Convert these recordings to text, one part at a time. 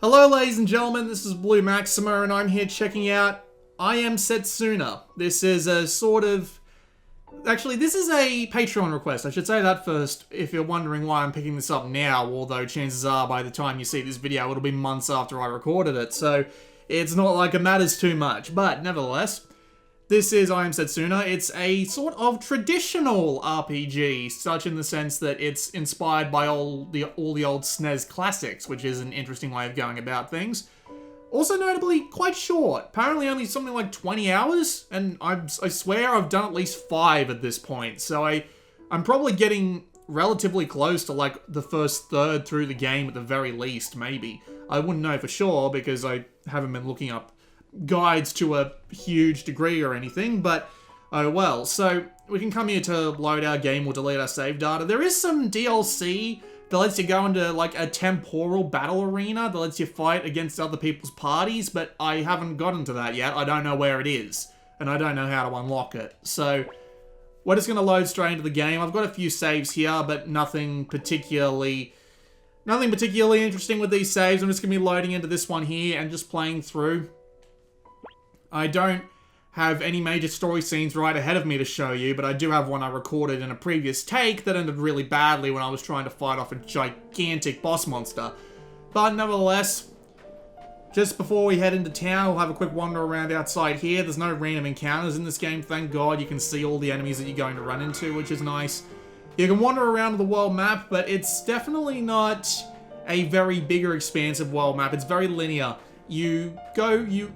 Hello ladies and gentlemen, this is Blue Maxima and I'm here checking out I Am Setsuna. This is a sort of... Actually, this is a Patreon request. I should say that first if you're wondering why I'm picking this up now, although chances are by the time you see this video it'll be months after I recorded it, so it's not like it matters too much. But nevertheless, this is I Am Setsuna. It's a sort of traditional RPG, such in the sense that it's inspired by all the old SNES classics, which is an interesting way of going about things. Also notably, quite short. Apparently only something like 20 hours, and I swear I've done at least 5 at this point, so I'm probably getting relatively close to like the first third through the game at the very least, maybe. I wouldn't know for sure because I haven't been looking up guides to a huge degree or anything, but oh well. So we can come here to load our game or delete our save data. There is some DLC that lets you go into like a temporal battle arena that lets you fight against other people's parties, but I haven't gotten to that yet. I don't know where it is, and I don't know how to unlock it. So we're just going to load straight into the game. I've got a few saves here, but nothing particularly interesting with these saves. I'm just going to be loading into this one here and just playing through. I don't have any major story scenes right ahead of me to show you, but I do have one I recorded in a previous take that ended really badly when I was trying to fight off a gigantic boss monster. But nevertheless, just before we head into town, we'll have a quick wander around outside here. There's no random encounters in this game, thank God. You can see all the enemies that you're going to run into, which is nice. You can wander around the world map, but it's definitely not a very bigger, expansive world map. It's very linear. You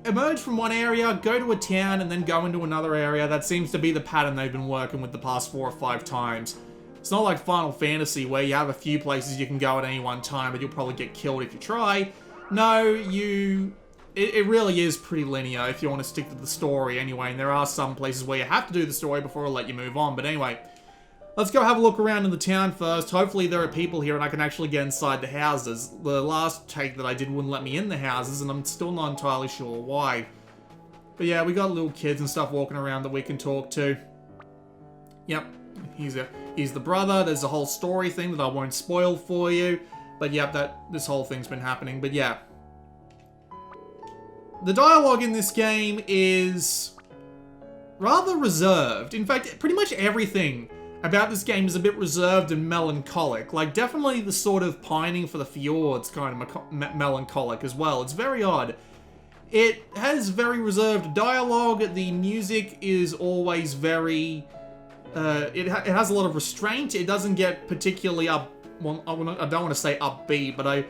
emerge from one area, go to a town, and then go into another area. That seems to be the pattern they've been working with the past 4 or 5 times. It's not like Final Fantasy, where you have a few places you can go at any one time, but you'll probably get killed if you try. No, it really is pretty linear if you want to stick to the story anyway, and there are some places where you have to do the story before it'll let you move on. But anyway, let's go have a look around in the town first. Hopefully there are people here and I can actually get inside the houses. The last take that I did wouldn't let me in the houses, and I'm still not entirely sure why. But yeah, we got little kids and stuff walking around that we can talk to. Yep, he's the brother. There's a whole story thing that I won't spoil for you. But yep, this whole thing's been happening. But yeah. The dialogue in this game is rather reserved. In fact, pretty much everything about this game is a bit reserved and melancholic. Like, definitely the sort of pining for the fjords kind of melancholic as well. It's very odd. It has very reserved dialogue. The music is always very... it has a lot of restraint. It doesn't get particularly well, I don't want to say upbeat, but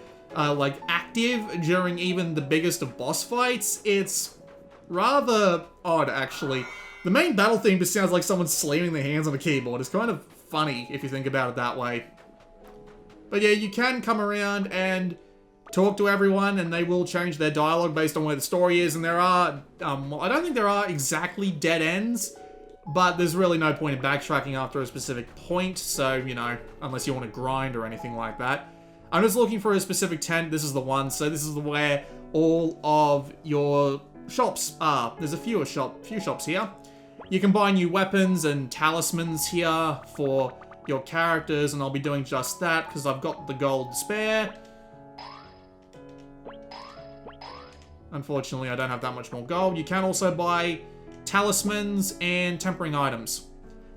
like active during even the biggest of boss fights. It's rather odd, actually. The main battle theme just sounds like someone slamming their hands on a keyboard. It's kind of funny if you think about it that way. But yeah, you can come around and talk to everyone, and they will change their dialogue based on where the story is. And there are, well, I don't think there are exactly dead ends, but there's really no point in backtracking after a specific point. So, you know, unless you want to grind or anything like that. I'm just looking for a specific tent. This is the one. So this is where all of your shops are. There's a few shops here. You can buy new weapons and talismans here for your characters, and I'll be doing just that because I've got the gold to spare. Unfortunately, I don't have that much more gold. You can also buy talismans and tempering items.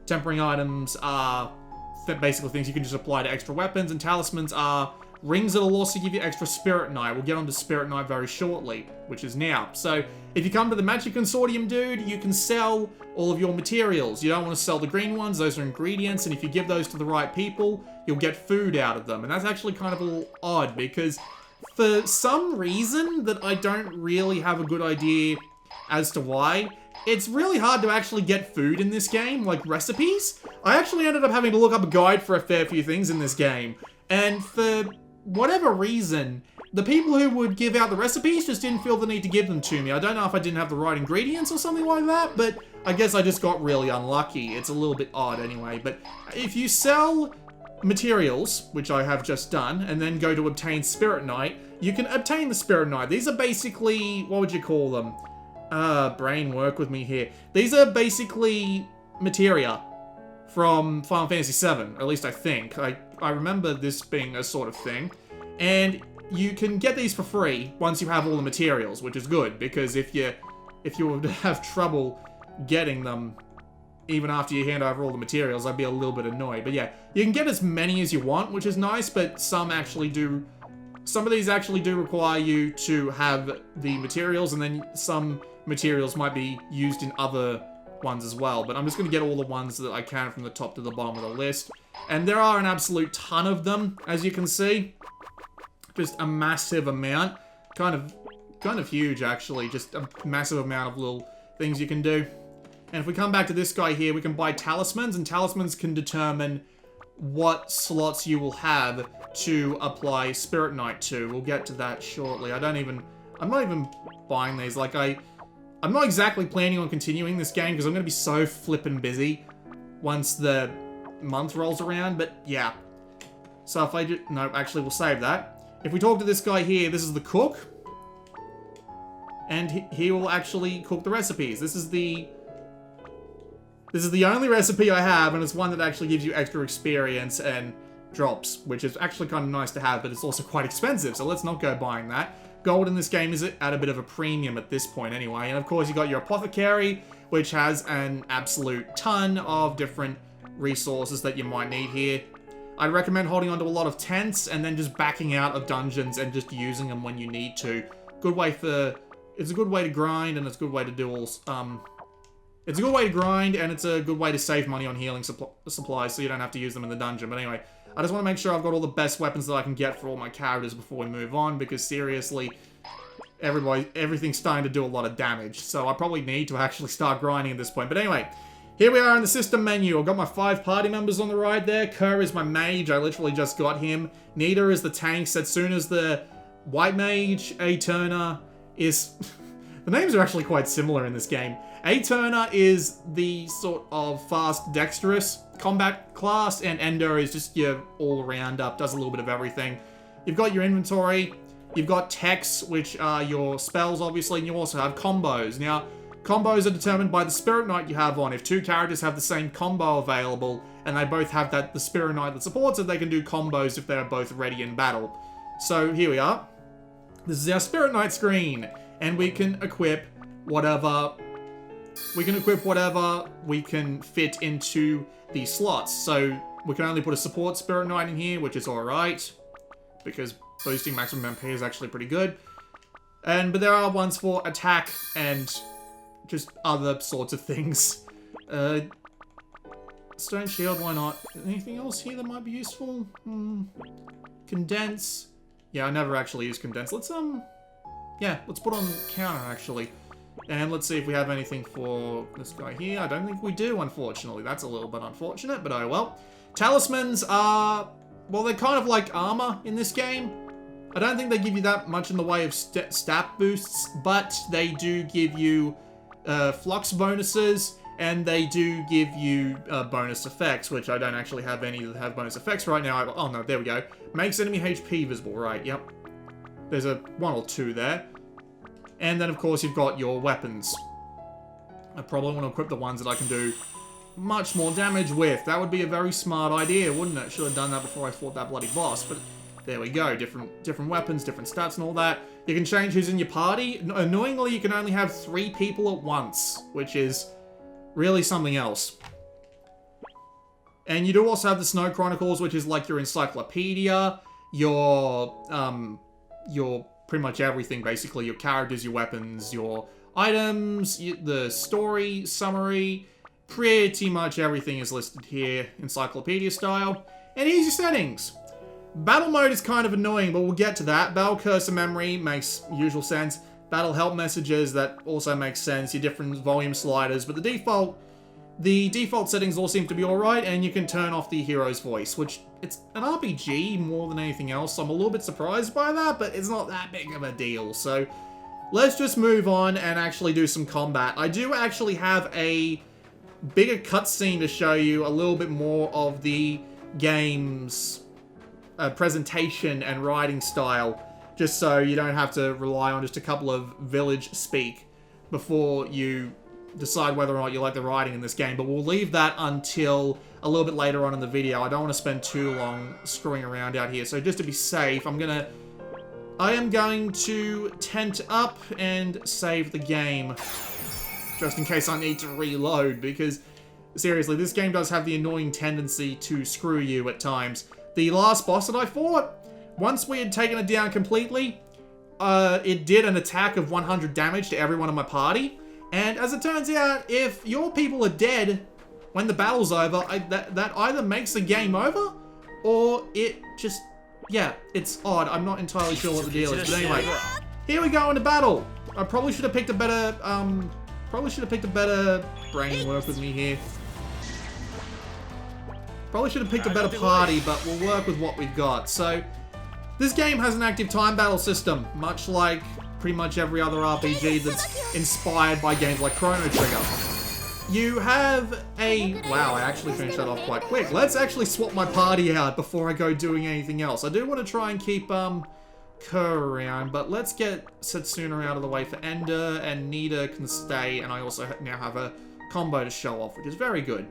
Tempering items are basically things you can just apply to extra weapons, and talismans are rings that'll also give you extra Spirit Knight. We'll get onto Spirit Knight very shortly, which is now. So, if you come to the Magic Consortium, dude, you can sell all of your materials. You don't want to sell the green ones, those are ingredients, and if you give those to the right people, you'll get food out of them. And that's actually kind of a little odd, because for some reason that I don't really have a good idea as to why, it's really hard to actually get food in this game, like recipes. I actually ended up having to look up a guide for a fair few things in this game, and for whatever reason, the people who would give out the recipes just didn't feel the need to give them to me. I don't know if I didn't have the right ingredients or something like that, but I guess I just got really unlucky. It's a little bit odd anyway, but if you sell materials, which I have just done, and then go to obtain Spirit Knight, you can obtain the Spirit Knight. These are basically, what would you call them? Brain, work with me here. These are basically materia from Final Fantasy VII, or at least I think. I remember this being a sort of thing. And you can get these for free once you have all the materials, which is good, because if you were to have trouble getting them even after you hand over all the materials, I'd be a little bit annoyed. But yeah, you can get as many as you want, which is nice, but some of these actually do require you to have the materials, and then some materials might be used in other ones as well. But I'm just going to get all the ones that I can from the top to the bottom of the list. And there are an absolute ton of them, as you can see. Just a massive amount. Kind of huge, actually. Just a massive amount of little things you can do. And if we come back to this guy here, we can buy talismans, and talismans can determine what slots you will have to apply Spirit Knight to. We'll get to that shortly. I'm not even buying these. Like, I'm not exactly planning on continuing this game because I'm going to be so flippin' busy once the month rolls around, but yeah. So if I do... No, actually, we'll save that. If we talk to this guy here, this is the cook. And he will actually cook the recipes. This is the only recipe I have, and it's one that actually gives you extra experience and drops, which is actually kind of nice to have, but it's also quite expensive, so let's not go buying that. Gold in this game is at a bit of a premium at this point anyway, and of course you got your apothecary, which has an absolute ton of different resources that you might need here. I'd recommend holding onto a lot of tents and then just backing out of dungeons and just using them when you need to. It's a good way to grind, and it's a good way to do all, it's a good way to grind, and it's a good way to save money on healing supplies, so you don't have to use them in the dungeon. But anyway, I just want to make sure I've got all the best weapons that I can get for all my characters before we move on, because seriously, everything's starting to do a lot of damage. So I probably need to actually start grinding at this point. But anyway, here we are in the system menu. I've got my 5 party members on the right there. Kerr is my mage. I literally just got him. Nita is the tank. Setsuna's the white mage. A-Turner is... The names are actually quite similar in this game. A-Turner is the sort of fast, dexterous combat class, and Ender is just your all-round up, does a little bit of everything. You've got your inventory, you've got techs, which are your spells, obviously, and you also have combos. Now, combos are determined by the Spirit Knight you have on. If 2 characters have the same combo available, and they both have the Spirit Knight that supports it, they can do combos if they're both ready in battle. So, here we are. This is our Spirit Knight screen, and we can equip whatever we can fit into the slots. So we can only put a support Spirit Knight in here, which is alright, because boosting maximum MP is actually pretty good. But there are ones for attack and just other sorts of things. Stone Shield, why not? Anything else here that might be useful? Condense. Yeah, I never actually use Condense. Let's put on counter, actually. And let's see if we have anything for this guy here. I don't think we do, unfortunately. That's a little bit unfortunate, but oh well. Talismans are... Well, they're kind of like armor in this game. I don't think they give you that much in the way of stat boosts, but they do give you flux bonuses, and they do give you bonus effects, which I don't actually have any that have bonus effects right now. Oh no, there we go. Makes enemy HP visible, right, yep. There's a 1 or 2 there. And then, of course, you've got your weapons. I probably want to equip the ones that I can do much more damage with. That would be a very smart idea, wouldn't it? Should have done that before I fought that bloody boss. But there we go. Different weapons, different stats and all that. You can change who's in your party. Annoyingly, you can only have 3 people at once, which is really something else. And you do also have the Snow Chronicles, which is like your encyclopedia, your pretty much everything, basically. Your characters, your weapons, your items, the story, summary, pretty much everything is listed here, encyclopedia style. And here's your settings. Battle mode is kind of annoying, but we'll get to that. Battle cursor memory makes usual sense. Battle help messages, that also makes sense. Your different volume sliders, but the default settings all seem to be alright, and you can turn off the hero's voice, which it's an RPG more than anything else, so I'm a little bit surprised by that, but it's not that big of a deal. So let's just move on and actually do some combat. I do actually have a bigger cutscene to show you a little bit more of the game's presentation and writing style, just so you don't have to rely on just a couple of village speak before you decide whether or not you like the writing in this game, but we'll leave that until a little bit later on in the video. I don't want to spend too long screwing around out here, so just to be safe, I'm gonna I am going to tent up and save the game. Just in case I need to reload, because seriously, this game does have the annoying tendency to screw you at times. The last boss that I fought, once we had taken it down completely, it did an attack of 100 damage to everyone in my party. And as it turns out, if your people are dead when the battle's over, that either makes the game over, or it just, yeah, it's odd. I'm not entirely sure what the deal is. But anyway, here we go into battle. I probably should have picked a better, brain work with me here. Probably should have picked a better party, but we'll work with what we've got. So, this game has an active time battle system, much like pretty much every other RPG that's inspired by games like Chrono Trigger. You have a... Wow, I actually finished that off quite quick. Let's actually swap my party out before I go doing anything else. I do want to try and keep Kerr around, but let's get Setsuna out of the way for Ender, and Nita can stay, and I also now have a combo to show off, which is very good.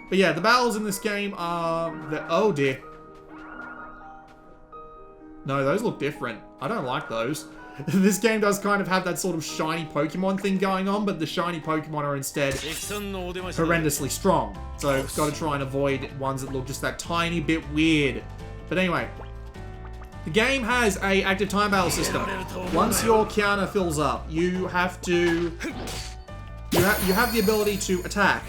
But yeah, the battles in this game are... Oh dear. No, those look different. I don't like those. This game does kind of have that sort of shiny Pokemon thing going on, but the shiny Pokemon are instead horrendously strong. So I've got to try and avoid ones that look just that tiny bit weird. But anyway, the game has a active time battle system. Once your counter fills up, you have to... You have the ability to attack,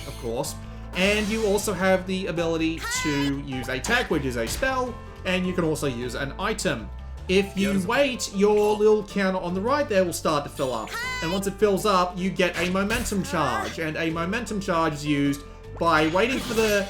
of course. And you also have the ability to use a tech, which is a spell, and you can also use an item. If you wait, your little counter on the right there will start to fill up. And once it fills up, you get a momentum charge. And a momentum charge is used by waiting for the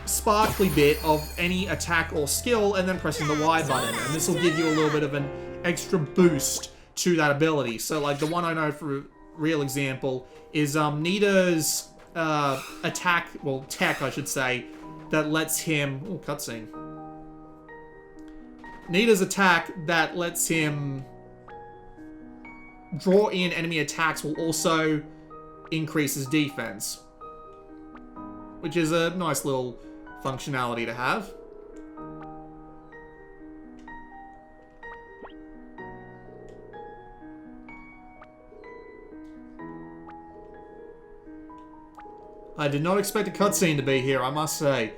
sparkly bit of any attack or skill and then pressing the Y button. And this will give you a little bit of an extra boost to that ability. So like the one I know for a real example is Nita's attack, well, tech I should say, that lets him... Oh, cutscene. Nita's attack that lets him draw in enemy attacks will also increase his defense, which is a nice little functionality to have. I did not expect a cutscene to be here, I must say.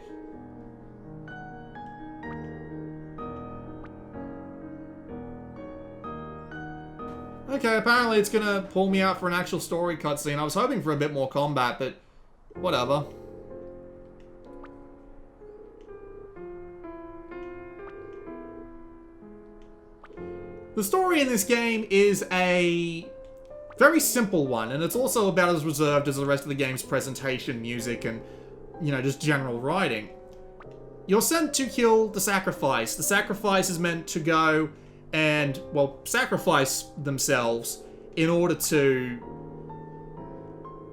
Okay, apparently it's gonna pull me out for an actual story cutscene. I was hoping for a bit more combat, but whatever. The story in this game is a very simple one, and it's also about as reserved as the rest of the game's presentation, music, and, you know, just general writing. You're sent to kill the sacrifice. The sacrifice is meant to go and, well, sacrifice themselves in order to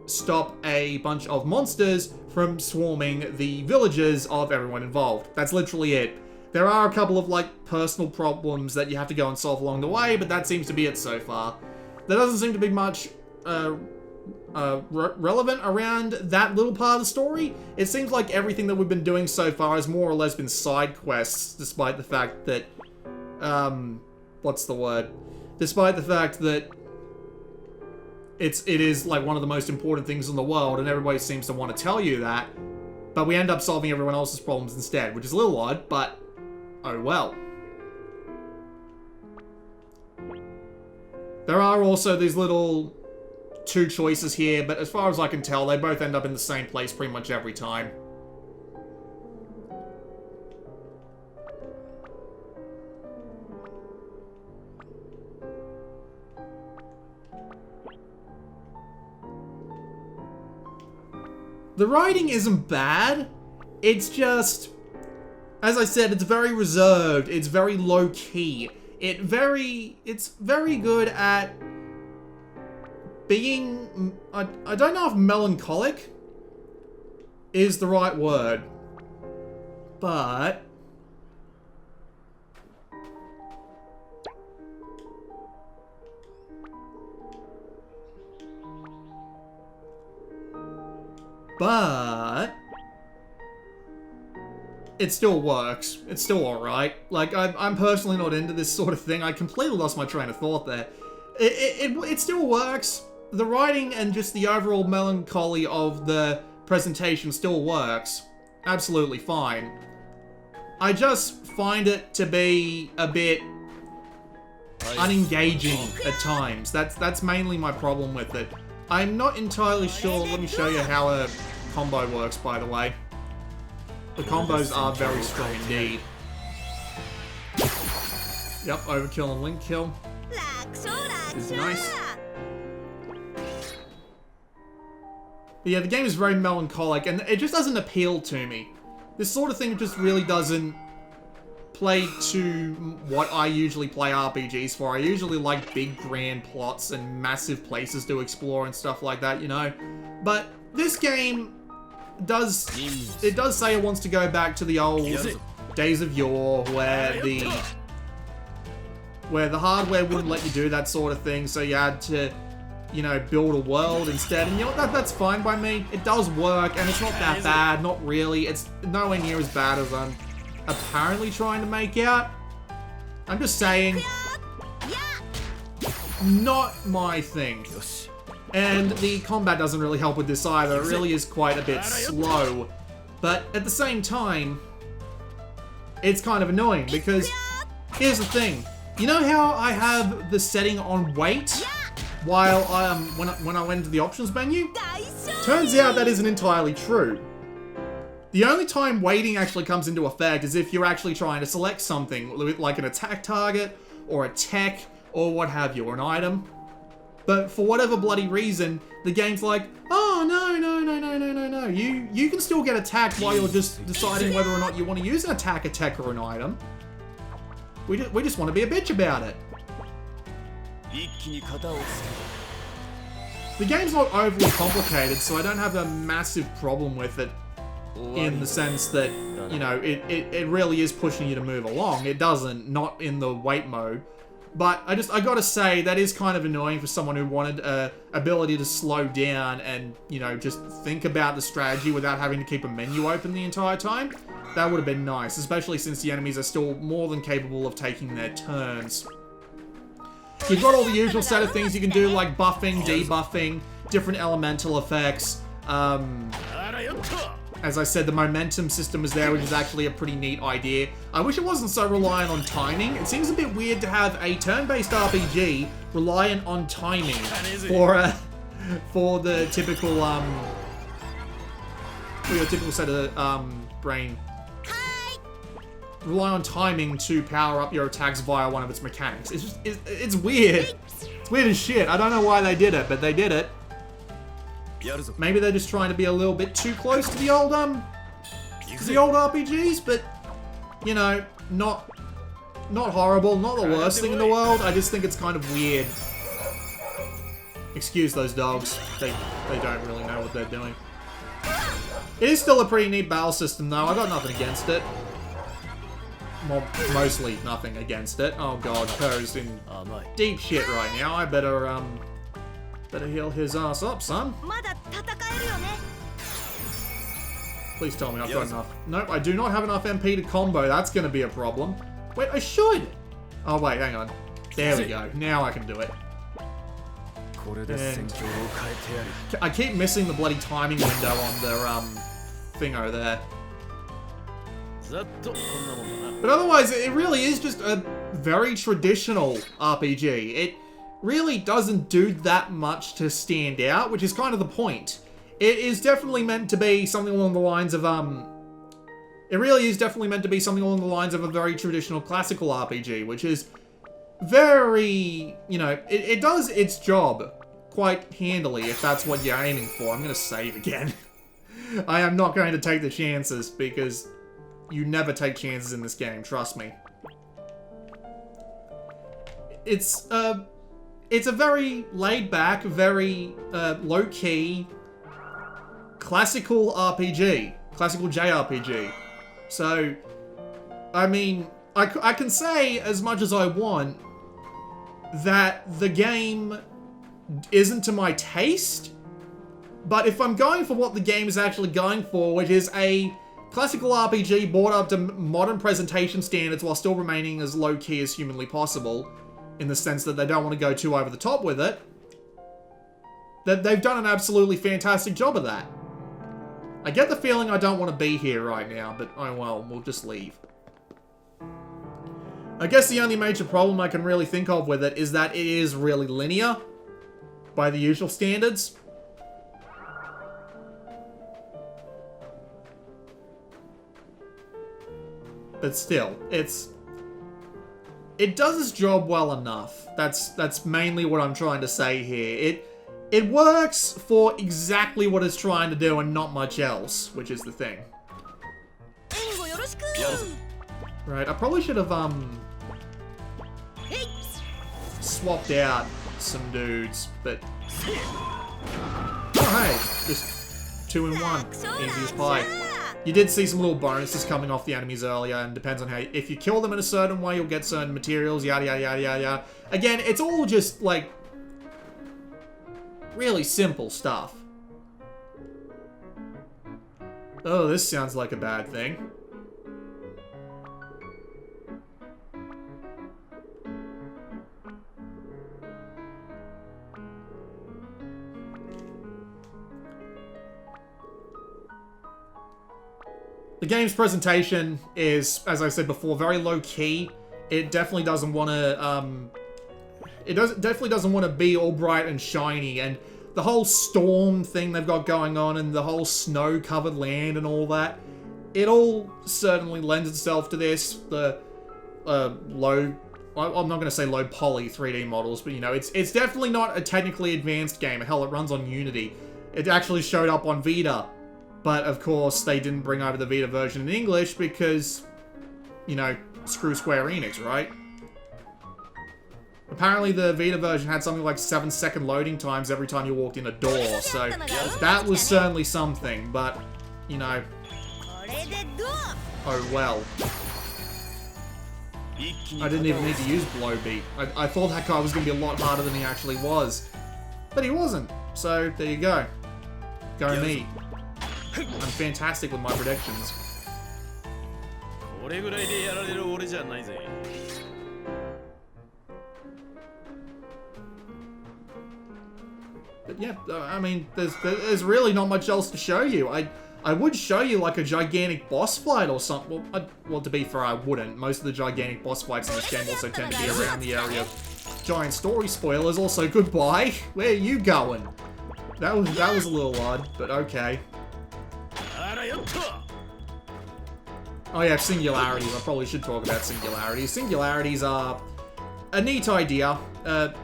stop a bunch of monsters from swarming the villages of everyone involved. That's literally it. There are a couple of, like, personal problems that you have to go and solve along the way, but that seems to be it so far. There doesn't seem to be much relevant around that little part of the story. It seems like everything that we've been doing so far has more or less been side quests, despite the fact that, what's the word? Despite the fact that it is like one of the most important things in the world, and everybody seems to want to tell you that, but we end up solving everyone else's problems instead, which is a little odd, but oh well. There are also these little two choices here, but as far as I can tell, they both end up in the same place pretty much every time. The writing isn't bad, it's just, as I said, it's very reserved, it's very low-key. It's very good at being, I don't know if melancholic is the right word, but it still works. It's still alright. Like, I'm personally not into this sort of thing. I completely lost my train of thought there. It still works. The writing and just the overall melancholy of the presentation still works. Absolutely fine. I just find it to be a bit unengaging at times. That's mainly my problem with it. I'm not entirely sure. Let me show you how a combo works, by the way. The combos are very strong indeed. Yep, overkill and link kill. Is nice. But yeah, the game is very melancholic, and it just doesn't appeal to me. This sort of thing just really doesn't play to what I usually play RPGs for. I usually like big, grand plots and massive places to explore and stuff like that, you know? But this game does say it wants to go back to the old days of yore, where the hardware wouldn't let you do that sort of thing, so you had to, you know, build a world instead. And you know what, that's fine by me. It does work, and it's not that bad, not really. It's nowhere near as bad as I'm apparently trying to make out. I'm just saying, not my thing. And the combat doesn't really help with this either. It really is quite a bit slow. But at the same time, it's kind of annoying because here's the thing. You know how I have the setting on wait while when I went into the options menu? Turns out that isn't entirely true. The only time waiting actually comes into effect is if you're actually trying to select something, like an attack target, or a tech, or what have you, or an item. But for whatever bloody reason, the game's like, oh, no. You can still get attacked while you're just deciding whether or not you want to use an attack, a tech, or an item. We just want to be a bitch about it. The game's not overly complicated, so I don't have a massive problem with it in the sense that, you know, it really is pushing you to move along. It doesn't, not in the wait mode. But I gotta say, that is kind of annoying for someone who wanted a ability to slow down and, you know, just think about the strategy without having to keep a menu open the entire time. That would have been nice, especially since the enemies are still more than capable of taking their turns. You've got all the usual set of things you can do, like buffing, debuffing, different elemental effects. As I said, the momentum system is there, which is actually a pretty neat idea. I wish it wasn't so reliant on timing. It seems a bit weird to have a turn-based RPG reliant on timing for the typical for your typical set of brain. Rely on timing to power up your attacks via one of its mechanics. It's just it's weird. It's weird as shit. I don't know why they did it, but they did it. Maybe they're just trying to be a little bit too close to the old RPGs, but you know, not horrible, not the worst thing in the world. I just think it's kind of weird. Excuse those dogs. They don't really know what they're doing. It is still a pretty neat battle system though. I got nothing against it. Well, mostly nothing against it. Oh god, Ko's in deep shit right now. I better heal his ass up, son. Please tell me I've got enough. Nope, I do not have enough MP to combo. That's going to be a problem. Wait, I should! Oh, wait, hang on. There we go. Now I can do it. And I keep missing the bloody timing window on the thingo there. But otherwise, it really is just a very traditional RPG. It really doesn't do that much to stand out, which is kind of the point. It is definitely meant to be something along the lines of, it really is definitely meant to be something along the lines of a very traditional classical RPG, which is very, you know, it does its job quite handily if that's what you're aiming for. I'm going to save again. I am not going to take the chances because you never take chances in this game, trust me. It's a very laid-back, very low-key, classical RPG. Classical JRPG. So, I mean, I can say as much as I want that the game isn't to my taste, but if I'm going for what the game is actually going for, which is a classical RPG brought up to modern presentation standards while still remaining as low-key as humanly possible, in the sense that they don't want to go too over the top with it. They've done an absolutely fantastic job of that. I get the feeling I don't want to be here right now, but oh well, we'll just leave. I guess the only major problem I can really think of with it is that it is really linear, by the usual standards. But still, it does its job well enough. That's mainly what I'm trying to say here. It works for exactly what it's trying to do and not much else, which is the thing. Right, I probably should have swapped out some dudes, but oh hey, just 2 in 1, easy as pie. You did see some little bonuses coming off the enemies earlier, and depends on how if you kill them in a certain way, you'll get certain materials, yada yada yada yada yada. Again, it's all just like really simple stuff. Oh, this sounds like a bad thing. The game's presentation is, as I said before, very low-key. It definitely doesn't want to, definitely doesn't want to be all bright and shiny, and the whole storm thing they've got going on, and the whole snow-covered land and all that, it all certainly lends itself to this. The low, I'm not going to say low poly 3D models, but you know, it's definitely not a technically advanced game. Hell, it runs on Unity. It actually showed up on Vita. But, of course, they didn't bring over the Vita version in English because, you know, screw Square Enix, right? Apparently the Vita version had something like 7-second loading times every time you walked in a door, so that was certainly something, but, you know, oh well. I didn't even need to use Blowbeat. I thought that guy was going to be a lot harder than he actually was. But he wasn't, so there you go. Go me. I'm fantastic with my predictions. But yeah, I mean, there's really not much else to show you. I would show you like a gigantic boss fight or something. Well, to be fair, I wouldn't. Most of the gigantic boss fights in this game also tend to be around the area of giant story spoilers. Also, goodbye. Where are you going? That was a little odd, but okay. Oh yeah, singularities. I probably should talk about singularities. Singularities are a neat idea.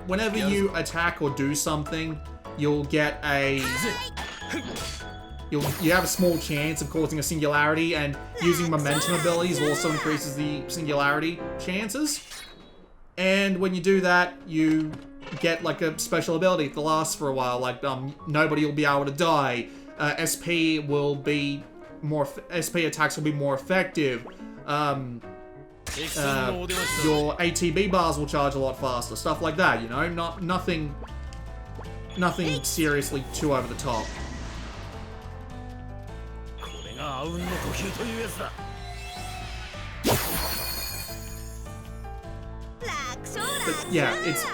Whenever you attack or do something, you'll get a... You have a small chance of causing a singularity, and using momentum abilities also increases the singularity chances. And when you do that, you get like a special ability that lasts for a while, like nobody will be able to die. SP will be more. SP attacks will be more effective. Your ATB bars will charge a lot faster. Stuff like that, you know. Nothing seriously too over the top. But yeah, it's...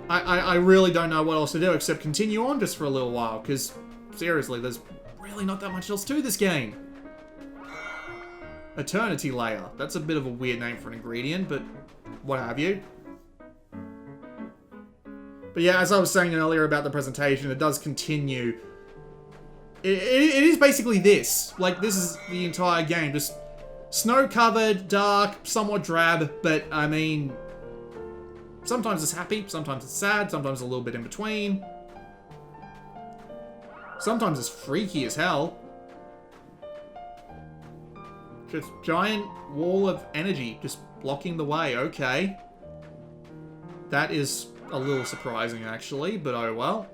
I really don't know what else to do except continue on just for a little while, because seriously, there's really not that much else to this game. Eternity Layer. That's a bit of a weird name for an ingredient, but what have you. But yeah, as I was saying earlier about the presentation, it does continue. It is basically this. Like, this is the entire game. Just snow-covered, dark, somewhat drab, but, I mean... Sometimes it's happy, sometimes it's sad, sometimes a little bit in between. Sometimes it's freaky as hell. Just giant wall of energy just blocking the way, okay. That is a little surprising, actually, but oh well.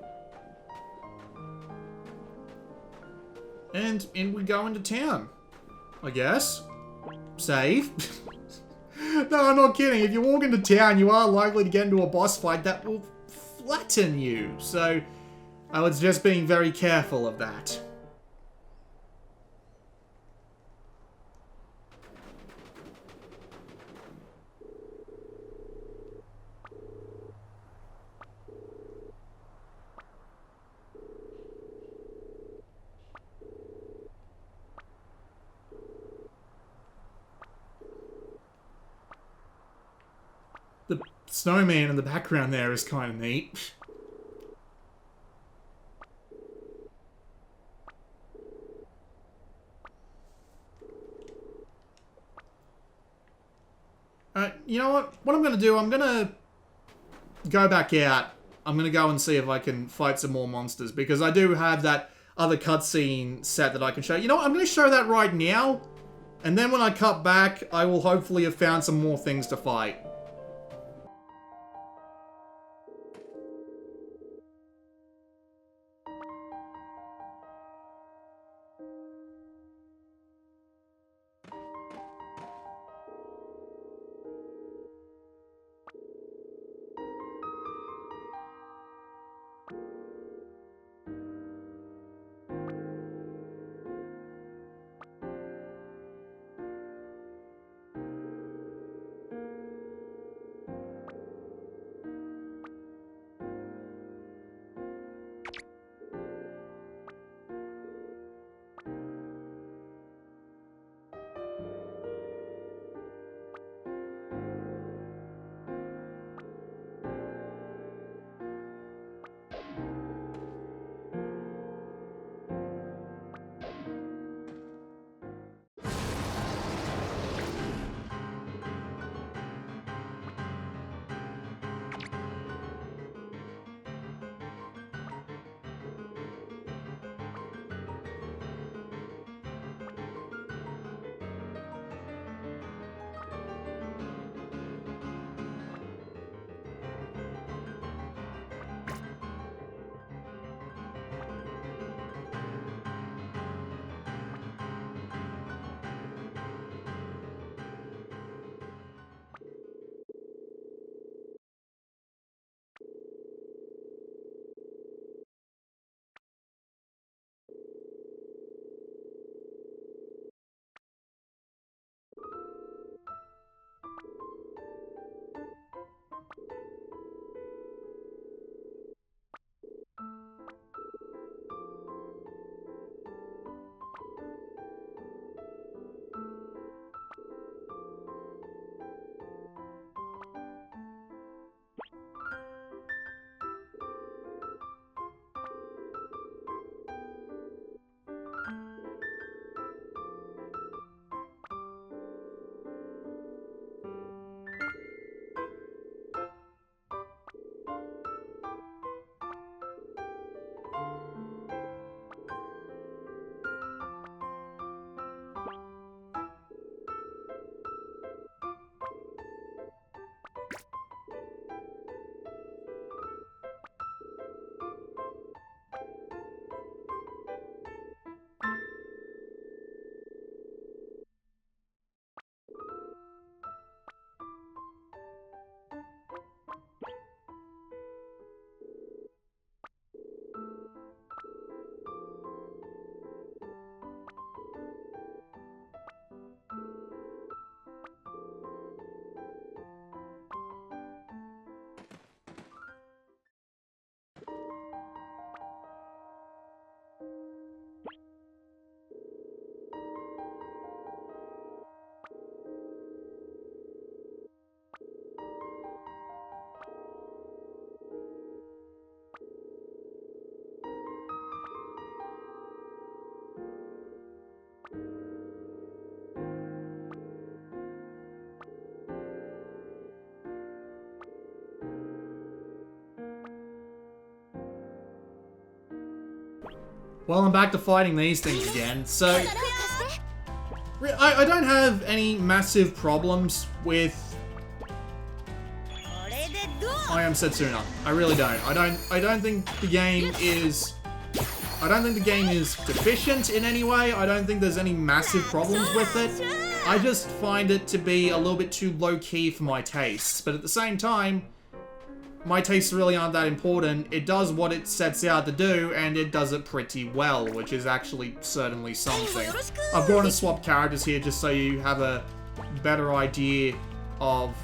And in we go into town, I guess. Save. No, I'm not kidding. If you walk into town, you are likely to get into a boss fight that will flatten you. So, I was just being very careful of that. The snowman in the background there is kind of neat. You know what? What I'm going to do, I'm going to go back out. I'm going to go and see if I can fight some more monsters, because I do have that other cutscene set that I can show. You know what? I'm going to show that right now, and then when I cut back, I will hopefully have found some more things to fight. Well, I'm back to fighting these things again, so... I don't have any massive problems with I Am Setsuna. I really don't. I don't think the game is... I don't think the game is deficient in any way. I don't think there's any massive problems with it. I just find it to be a little bit too low-key for my tastes. But at the same time, my tastes really aren't that important. It does what it sets out to do, and it does it pretty well, which is actually certainly something. I've gone to swap characters here just so you have a better idea of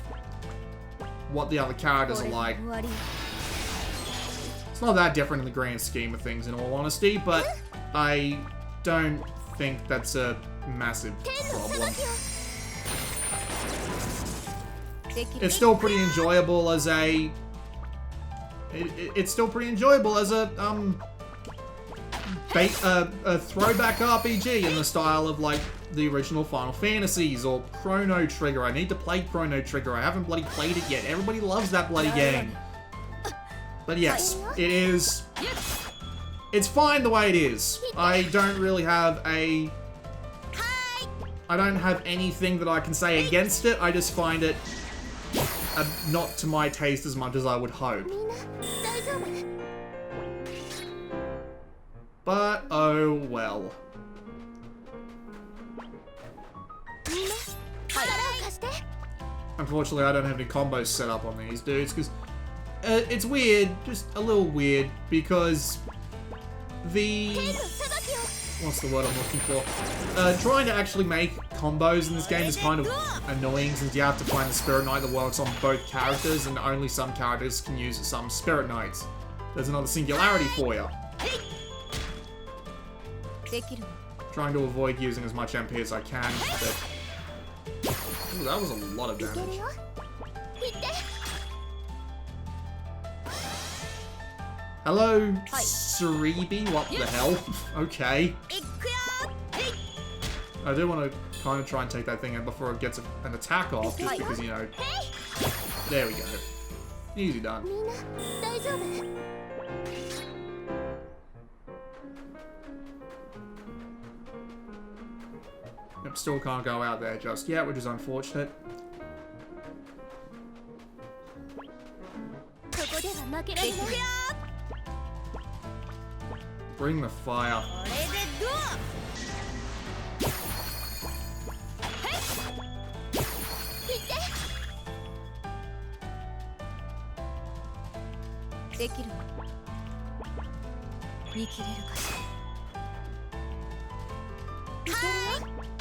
what the other characters are like. It's not that different in the grand scheme of things, in all honesty, but I don't think that's a massive problem. it's still pretty enjoyable as a... It's still pretty enjoyable as a throwback RPG in the style of, like, the original Final Fantasies or Chrono Trigger. I need to play Chrono Trigger. I haven't bloody played it yet. Everybody loves that bloody game. But yes, it is... It's fine the way it is. I don't really have a... I don't have anything that I can say against it. I just find it not to my taste as much as I would hope. But, oh well. Unfortunately, I don't have any combos set up on these dudes, because it's weird, just a little weird, because the... What's the word I'm looking for? Trying to actually make combos in this game is kind of annoying, since you have to find the Spirit Knight that works on both characters, and only some characters can use some Spirit Knights. There's another singularity for you. Trying to avoid using as much MP as I can, but... Ooh, that was a lot of damage. Hello, Suribi? What the hell? Okay. I do want to kind of try and take that thing out before it gets an attack off, just because, you know... There we go. Easy done. Yep, still can't go out there just yet, which is unfortunate. Bring the fire.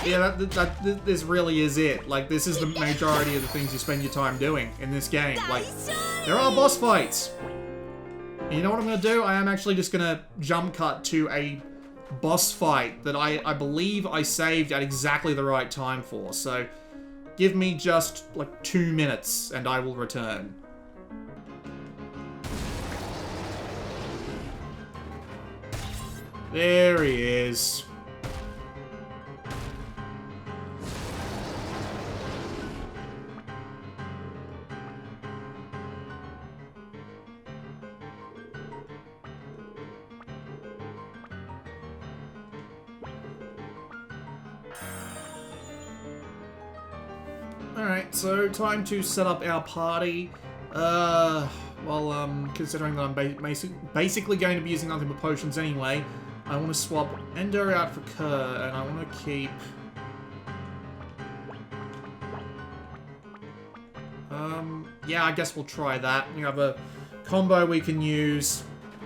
Yeah, this really is it. Like, this is the majority of the things you spend your time doing in this game. Like, there are boss fights. And you know what I'm going to do? I am actually just going to jump cut to a boss fight that I believe I saved at exactly the right time for. So, give me just, like, 2 minutes and I will return. There he is. Alright, so time to set up our party. Considering that I'm basically going to be using nothing but potions anyway, I want to swap Endo out for Kerr, and I want to keep... yeah, I guess we'll try that. We have a combo we can use,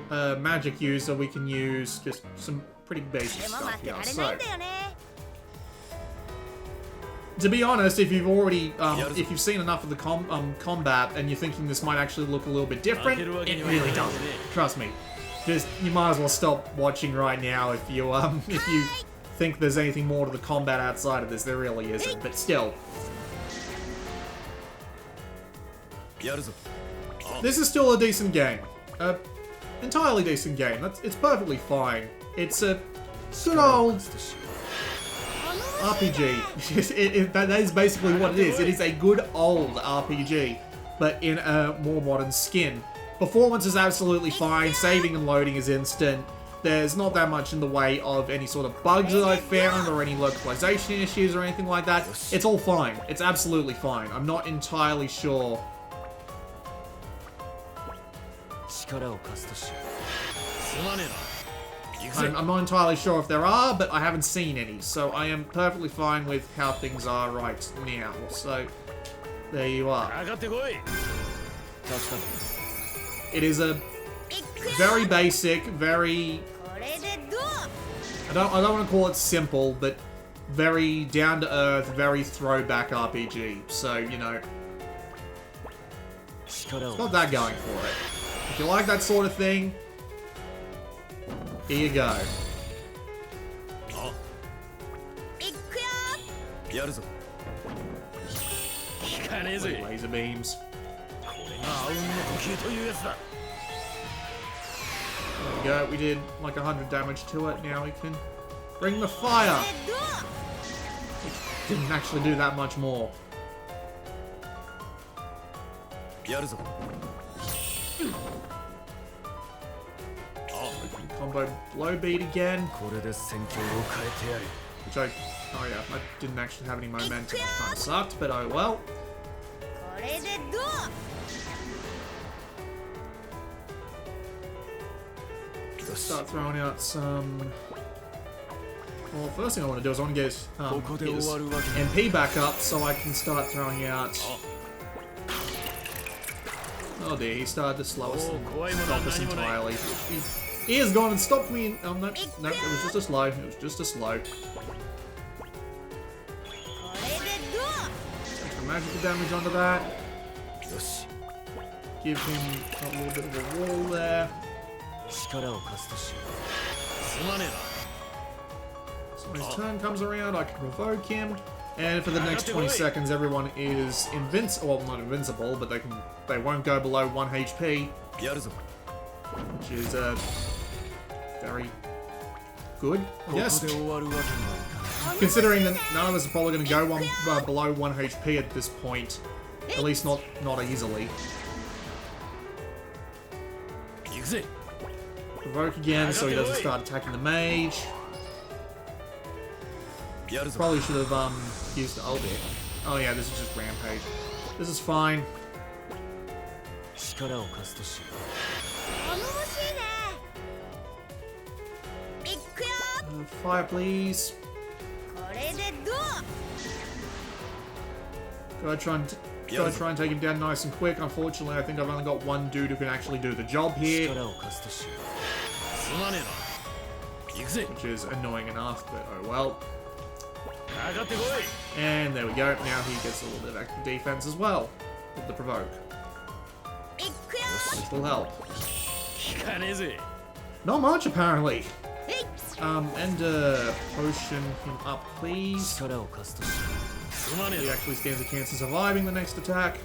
a magic user we can use, just some pretty basic stuff here, so... To be honest, if you've already, if you've seen enough of the combat and you're thinking this might actually look a little bit different, it really doesn't. Trust me. Just, you might as well stop watching right now if you think there's anything more to the combat outside of this. There really isn't, but still. This is still a decent game. Entirely decent game. It's perfectly fine. It's a good old... RPG. That is basically what it is. It is a good old RPG, but in a more modern skin. Performance is absolutely fine. Saving and loading is instant. There's not that much in the way of any sort of bugs that I've found or any localization issues or anything like that. It's all fine. It's absolutely fine. I'm not entirely sure. I'm not entirely sure if there are, but I haven't seen any, so I am perfectly fine with how things are right now. So, there you are. It is a very basic, very... I don't want to call it simple, but very down-to-earth, very throwback RPG. So, you know, it's got that going for it. If you like that sort of thing, here you go. Laser beams. There we go. We did like 100 damage to it. Now we can bring the fire. It didn't actually do that much more. Combo blow beat again. Which I... Oh yeah, I didn't actually have any momentum. It kind of sucked, but oh well. Start throwing out some... Well, first thing I want to do is I want to get his MP back up so I can start throwing out... Oh dear, he started to slow us and stop us entirely. He has gone and stopped me. Oh, no, it was just a slow. It was just a slow. Take some magical damage onto that. Give him a little bit of a wall there. So when his turn comes around, I can provoke him. And for the next 20 seconds, everyone is invincible. Well, not invincible, but they won't go below 1 HP. Which is very good, yes. Considering that none of us are probably going to go below 1 HP at this point. At least not easily. Provoke again so he doesn't start attacking the mage. Probably should have used the ult there. Oh yeah, this is just rampage. This is fine. Fire, please. Gotta try and take him down nice and quick. Unfortunately, I think I've only got one dude who can actually do the job here. Which is annoying enough, but oh well. And there we go. Now he gets a little bit of extra defense as well with the provoke. Which will help. Not much, apparently. And potion him up, please. He actually stands a chance of surviving the next attack.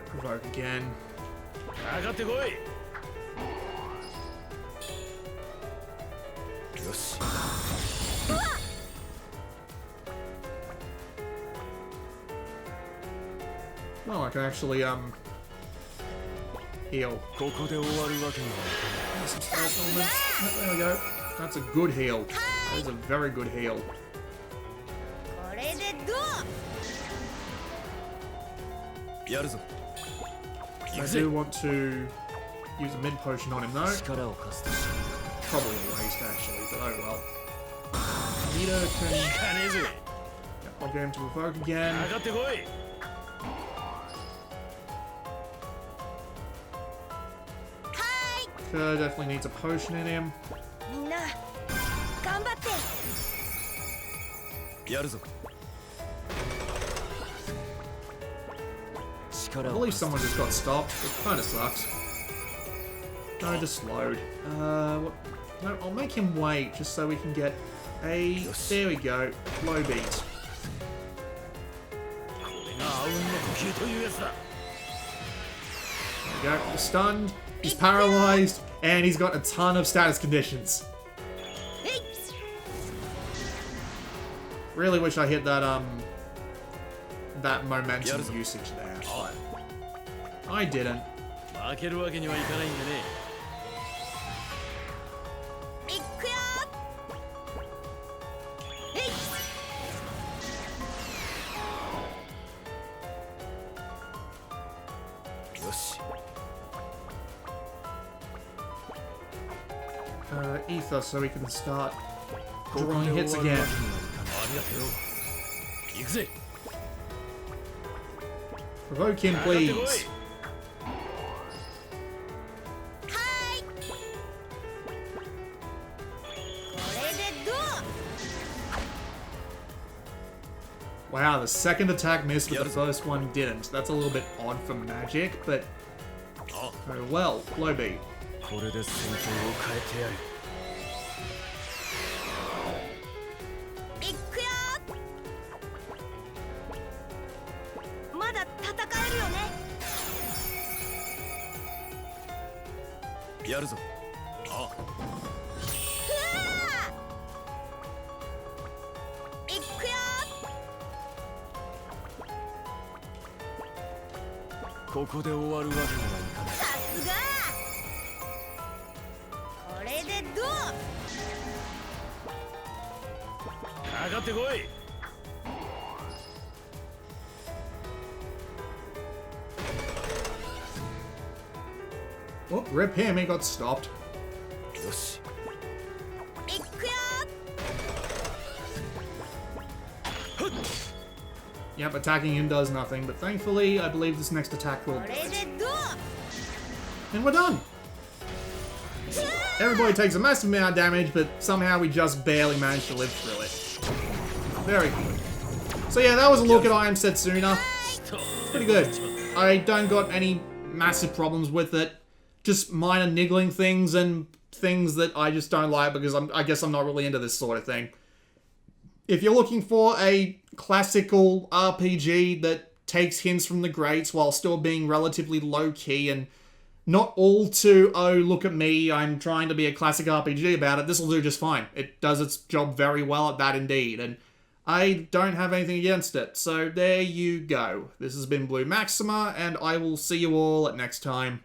Provoke again. Oh, I can actually heal. Some stress elements. There we go. That's a good heal. That is a very good heal. I do want to use a mid potion on him though. Probably a waste actually, but oh well. Nita can... I'll get him to provoke again. Definitely needs a potion in him. I believe someone just got stopped. It kind of sucks. No, just slowed. What? No, I'll make him wait just so we can get a... There we go. Low beat. There we go. He's stunned. He's paralyzed. And he's got a ton of status conditions. Really wish I hit that, that momentum usage there. But I didn't. Ether so we can start drawing hits again. Provoke him, please. Wow, the second attack missed, but the first one didn't. That's a little bit odd for magic, but oh well. Low beat. 戦えるよね。やるぞ。ああ。いくよ。ここで終わるわけにはいかない。さすが。これでどう？かかってこい。Oh, rip him, he got stopped. よし。いくよ。 Yep, attacking him does nothing, but thankfully, I believe this next attack will こ do れ it. でどう？ And we're done! Everybody takes a massive amount of damage, but somehow we just barely managed to live through it. Very good. So yeah, that was a look at I Am Setsuna. Pretty good. I don't got any massive problems with it. Just minor niggling things and things that I just don't like because I guess I'm not really into this sort of thing. If you're looking for a classical RPG that takes hints from the greats while still being relatively low-key and not all too, oh, look at me, I'm trying to be a classic RPG about it, this will do just fine. It does its job very well at that indeed, and I don't have anything against it. So there you go. This has been Blue Maxima, and I will see you all at next time.